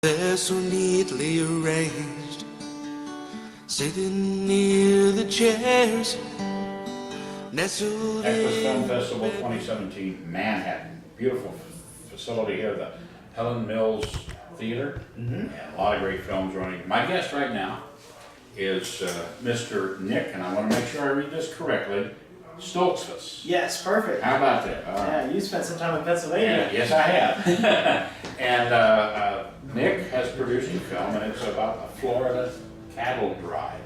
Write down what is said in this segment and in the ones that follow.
They're so neatly arranged, sitting near the chairs, nestled EQUUS Film in Festival 2017, Manhattan. Beautiful facility here, the Helen Mills Theater. And a lot of great films running. My guest right now is Mr. Nick, and I want to make sure I read this correctly, Stoltzfus. Yes, perfect. How about that? Yeah, you spent some time in Pennsylvania. Yes, I have. And Nick has produced a film, and it's about a Florida cattle drive.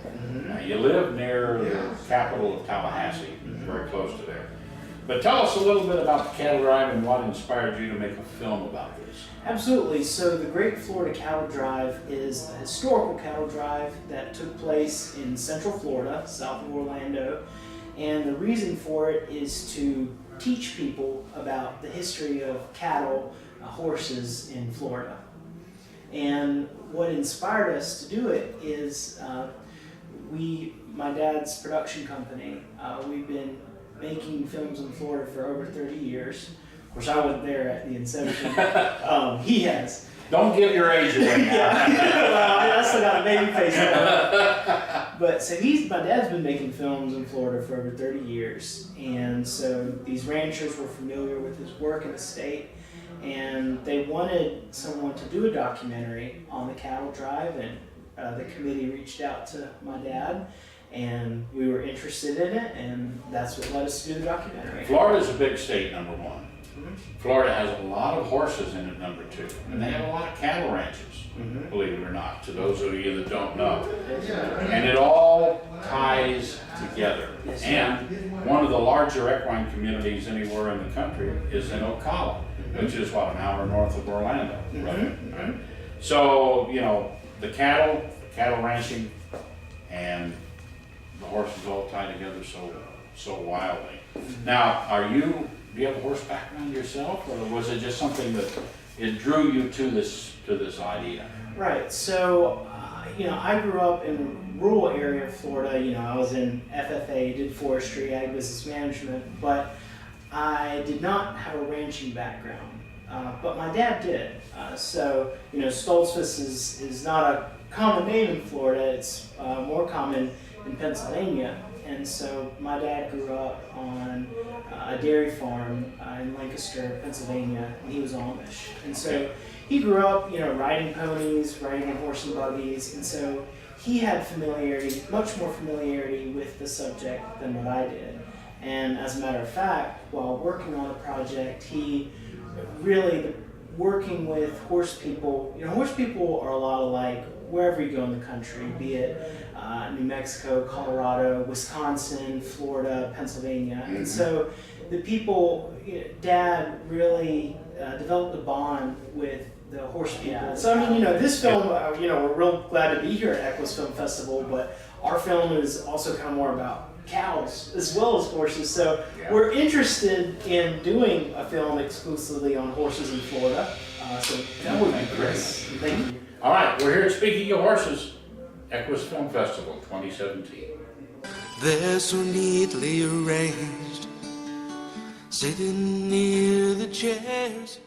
Now, you live near the capital of Tallahassee, very close to there. But tell us a little bit about the cattle drive and what inspired you to make a film about this. Absolutely. So the Great Florida Cattle Drive is a historical cattle drive that took place in Central Florida, south of Orlando. And the reason for it is to teach people about the history of cattle, horses in Florida. And what inspired us to do it is my dad's production company, we've been making films in Florida for over 30 years. Of course, I wasn't there at the inception. He has. Don't give your age away now. Well, I still got a baby face on. But so my dad's been making films in Florida for over 30 years. And so these ranchers were familiar with his work in the state. And they wanted someone to do a documentary on the cattle drive. And the committee reached out to my dad. And we were interested in it. And that's what led us to do the documentary. Florida's a big state, number one. Florida has a lot of horses in it, number two. And they have a lot of cattle ranches, believe it or not, to those of you that don't know. And it all ties together. And one of the larger equine communities anywhere in the country is in Ocala, which is, what, an hour north of Orlando. Right? So, you know, the cattle ranching, and the horses all tie together so wildly. Now, do you have a horse background yourself, or was it just something that it drew you to this idea? Right. So, I grew up in a rural area of Florida. I was in FFA, did forestry, ag business management, but I did not have a ranching background. But my dad did. Stoltzfus is not a common name in Florida. It's more common in Pennsylvania. And so my dad grew up on a dairy farm in Lancaster, Pennsylvania, and he was Amish. And so he grew up, riding ponies, riding horse and buggies, and so he had much more familiarity with the subject than what I did. And as a matter of fact, while working on the project, he really, working with horse people are a lot alike wherever you go in the country, be it New Mexico, Colorado, Wisconsin, Florida, Pennsylvania. And so the people, Dad really developed a bond with the horse people. So I mean, this film, we're real glad to be here at EQUUS Film Festival, but our film is also kind of more about cows as well as horses. So we're interested in doing a film exclusively on horses in Florida. So that would be great. Thank you. All right, we're here speaking of horses, EQUUS Film Festival 2017. They're so neatly arranged, sitting near the chairs.